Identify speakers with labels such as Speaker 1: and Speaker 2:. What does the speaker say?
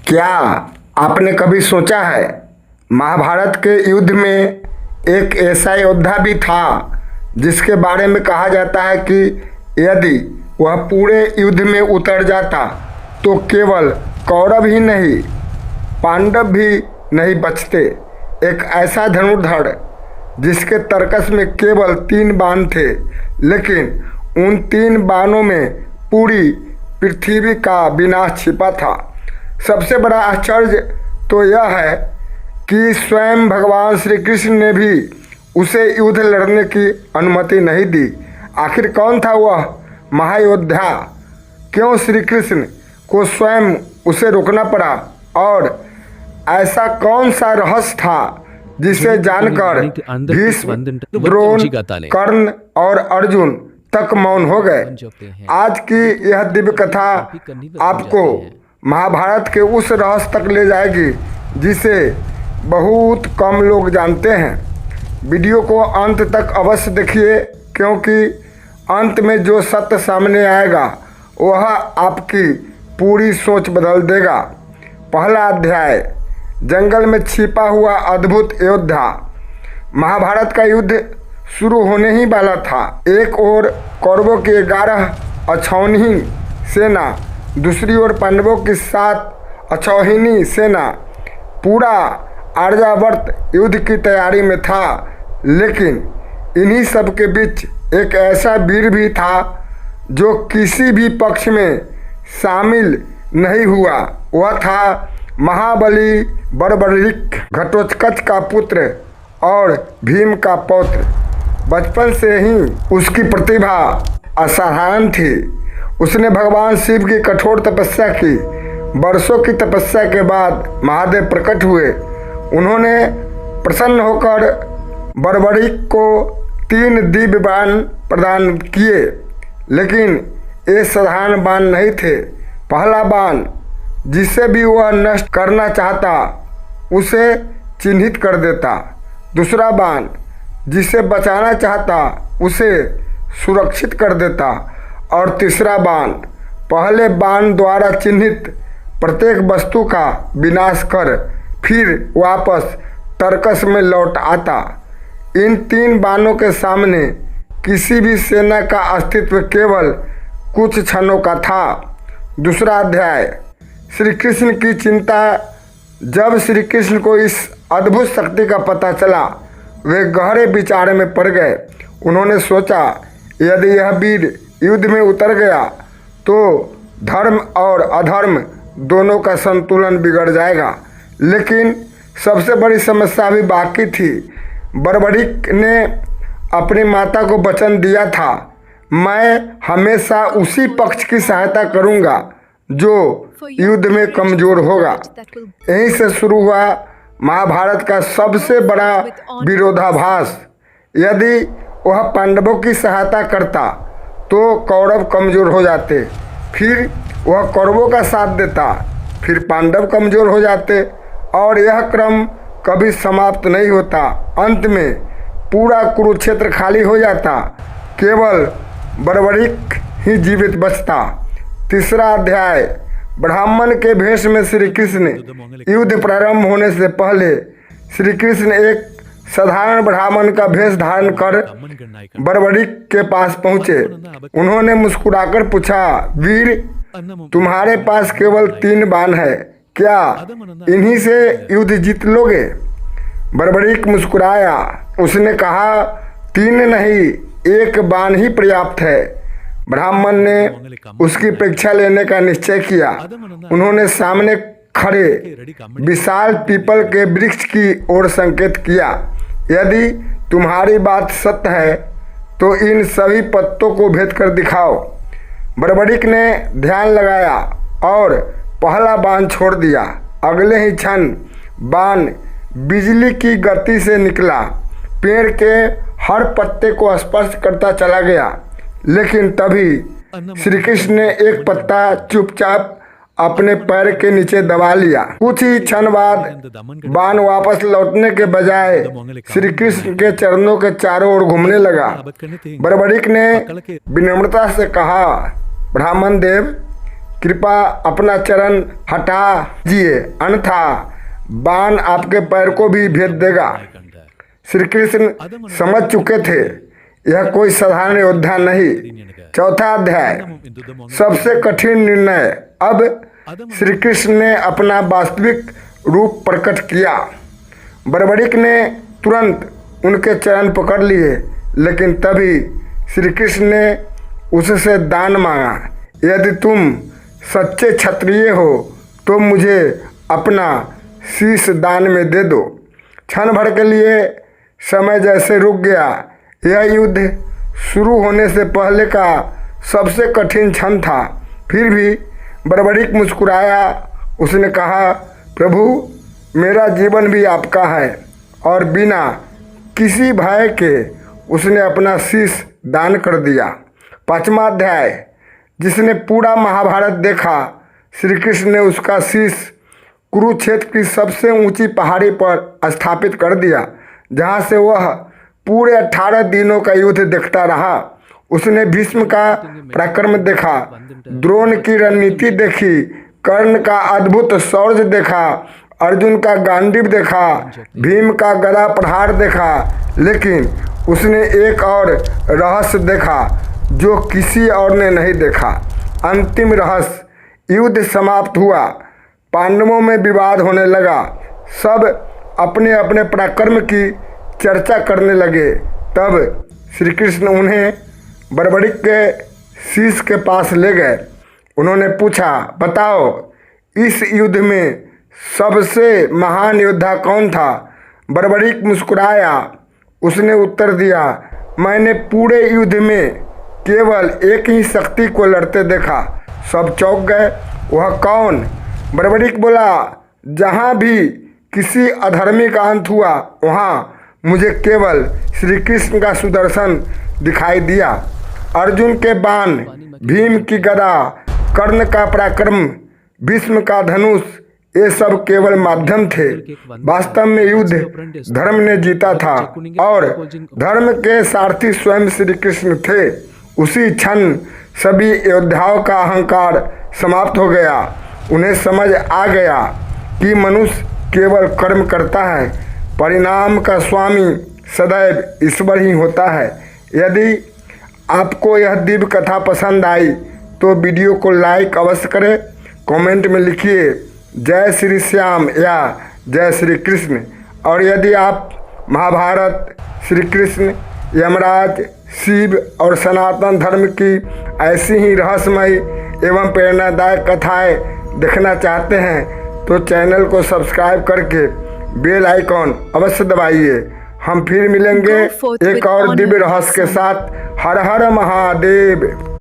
Speaker 1: क्या आपने कभी सोचा है, महाभारत के युद्ध में एक ऐसा योद्धा भी था जिसके बारे में कहा जाता है कि यदि वह पूरे युद्ध में उतर जाता तो केवल कौरव ही नहीं, पांडव भी नहीं बचते। एक ऐसा धनुर्धर जिसके तर्कस में केवल 3 बाण थे, लेकिन उन 3 बाणों में पूरी पृथ्वी का विनाश छिपा था। सबसे बड़ा आश्चर्य तो यह है कि स्वयं भगवान श्री कृष्ण ने भी उसे युद्ध लड़ने की अनुमति नहीं दी। आखिर कौन था वह महायोद्धा? क्यों श्री कृष्ण को स्वयं उसे रोकना पड़ा? और ऐसा कौन सा रहस्य था जिसे जानकर भीष्म, द्रोण, कर्ण और अर्जुन तक मौन हो गए? आज की यह दिव्य कथा आपको महाभारत के उस रहस्य तक ले जाएगी जिसे बहुत कम लोग जानते हैं। वीडियो को अंत तक अवश्य देखिए, क्योंकि अंत में जो सत्य सामने आएगा वह आपकी पूरी सोच बदल देगा। पहला अध्याय, जंगल में छिपा हुआ अद्भुत योद्धा। महाभारत का युद्ध शुरू होने ही वाला था। एक ओर कौरवों की 11 अक्षौहिणी सेना, दूसरी ओर पांडवों की 7 अक्षौहिणी सेना। पूरा आर्यावर्त युद्ध की तैयारी में था, लेकिन इन्हीं सब के बीच एक ऐसा वीर भी था जो किसी भी पक्ष में शामिल नहीं हुआ। वह था महाबली बर्बरीक, घटोत्कच का पुत्र और भीम का पौत्र। बचपन से ही उसकी प्रतिभा असाधारण थी। उसने भगवान शिव की कठोर तपस्या की। वर्षों की तपस्या के बाद महादेव प्रकट हुए। उन्होंने प्रसन्न होकर बर्बरीक को 3 दिव्य बाण प्रदान किए, लेकिन ये साधारण बाण नहीं थे। पहला बाण जिसे भी वह नष्ट करना चाहता उसे चिन्हित कर देता, दूसरा बाण जिसे बचाना चाहता उसे सुरक्षित कर देता, और तीसरा बाण पहले बाण द्वारा चिन्हित प्रत्येक वस्तु का विनाश कर फिर वापस तर्कस में लौट आता। इन 3 बाणों के सामने किसी भी सेना का अस्तित्व केवल कुछ क्षणों का था। दूसरा अध्याय, श्री कृष्ण की चिंता। जब श्री कृष्ण को इस अद्भुत शक्ति का पता चला, वे गहरे विचार में पड़ गए। उन्होंने सोचा, यदि यह वीर युद्ध में उतर गया तो धर्म और अधर्म दोनों का संतुलन बिगड़ जाएगा। लेकिन सबसे बड़ी समस्या भी बाकी थी। बर्बरीक ने अपनी माता को वचन दिया था, मैं हमेशा उसी पक्ष की सहायता करूंगा जो युद्ध में कमजोर होगा। यहीं से शुरू हुआ महाभारत का सबसे बड़ा विरोधाभास। यदि वह पांडवों की सहायता करता तो कौरव कमजोर हो जाते, फिर वह कौरवों का साथ देता, फिर पांडव कमजोर हो जाते, और यह क्रम कभी समाप्त नहीं होता। अंत में पूरा कुरुक्षेत्र खाली हो जाता, केवल बर्बरीक ही जीवित बचता। तीसरा अध्याय, ब्राह्मण के भेष में श्री कृष्ण। युद्ध प्रारंभ होने से पहले श्री कृष्ण एक साधारण ब्राह्मण का भेष धारण कर बर्बरीक के पास पहुंचे। उन्होंने मुस्कुराकर पूछा, वीर, तुम्हारे पास केवल 3 बाण है, क्या इन्हीं से युद्ध जीत लोगे? बर्बरीक मुस्कुराया। उसने कहा, 3 नहीं, 1 बाण ही पर्याप्त है। ब्राह्मण ने उसकी परीक्षा लेने का निश्चय किया। उन्होंने सामने खड़े विशाल पीपल के वृक्ष की ओर संकेत किया, यदि तुम्हारी बात सत्य है तो इन सभी पत्तों को भेद कर दिखाओ। बर्बरीक ने ध्यान लगाया और पहला बाण छोड़ दिया। अगले ही क्षण बाण बिजली की गति से निकला, पेड़ के हर पत्ते को स्पर्श करता चला गया। लेकिन तभी श्री कृष्ण ने एक पत्ता चुपचाप अपने पैर के नीचे दबा लिया। कुछ ही क्षण बाद बाण वापस लौटने के बजाय श्री कृष्ण के चरणों के चारों ओर घूमने लगा। बर्बरीक ने विनम्रता से कहा, ब्राह्मण देव, कृपा अपना चरण हटा दीजिए, अन्यथा बाण आपके पैर को भी भेद देगा। श्री कृष्ण समझ चुके थे यह कोई साधारण योद्धा नहीं। चौथा अध्याय, सबसे कठिन निर्णय। अब श्री कृष्ण ने अपना वास्तविक रूप प्रकट किया। बड़बड़िक ने तुरंत उनके चरण पकड़ लिए, लेकिन तभी श्री कृष्ण ने उससे दान मांगा। यदि तुम सच्चे क्षत्रिय हो तो मुझे अपना शीश दान में दे दो। क्षण भर के लिए समय जैसे रुक गया। यह युद्ध शुरू होने से पहले का सबसे कठिन क्षण था। फिर भी बड़बड़िक मुस्कुराया। उसने कहा, प्रभु, मेरा जीवन भी आपका है। और बिना किसी भय के उसने अपना शीश दान कर दिया। पांचवा अध्याय, जिसने पूरा महाभारत देखा, श्री कृष्ण ने उसका शीश कुरुक्षेत्र की सबसे ऊंची पहाड़ी पर स्थापित कर दिया, जहां से वह पूरे 18 दिनों का युद्ध देखता रहा। उसने भीष्म का पराक्रम देखा, द्रोण की रणनीति देखी, कर्ण का अद्भुत शौर्य देखा, अर्जुन का गांडीव देखा, भीम का गदा प्रहार देखा। लेकिन उसने एक और रहस्य देखा जो किसी और ने नहीं देखा। अंतिम रहस्य, युद्ध समाप्त हुआ, पांडवों में विवाद होने लगा, सब अपने अपने पराक्रम की चर्चा करने लगे। तब श्री कृष्ण उन्हें बड़बड़िक के शीश के पास ले गए। उन्होंने पूछा, बताओ, इस युद्ध में सबसे महान योद्धा कौन था? बड़बड़िक मुस्कुराया। उसने उत्तर दिया, मैंने पूरे युद्ध में केवल एक ही शक्ति को लड़ते देखा। सब चौंक गए। वह कौन? बड़बड़िक बोला, जहाँ भी किसी अधर्मी का अंत हुआ, वहाँ मुझे केवल श्री कृष्ण का सुदर्शन दिखाई दिया। अर्जुन के बाण, भीम की गदा, कर्ण का पराक्रम, भीष्म का धनुष, ये सब केवल माध्यम थे। वास्तव में युद्ध धर्म ने जीता था और धर्म के सारथी स्वयं श्री कृष्ण थे। उसी क्षण सभी योद्धाओं का अहंकार समाप्त हो गया। उन्हें समझ आ गया कि मनुष्य केवल कर्म करता है, परिणाम का स्वामी सदैव ईश्वर ही होता है। यदि आपको यह दिव्य कथा पसंद आई तो वीडियो को लाइक अवश्य करें। कमेंट में लिखिए जय श्री श्याम या जय श्री कृष्ण। और यदि आप महाभारत, श्री कृष्ण, यमराज, शिव और सनातन धर्म की ऐसी ही रहस्यमय एवं प्रेरणादायक कथाएं देखना चाहते हैं तो चैनल को सब्सक्राइब करके बेल आइकॉन अवश्य दबाइए। हम फिर मिलेंगे एक और दिव्य रहस्य के साथ। हर हर महादेव।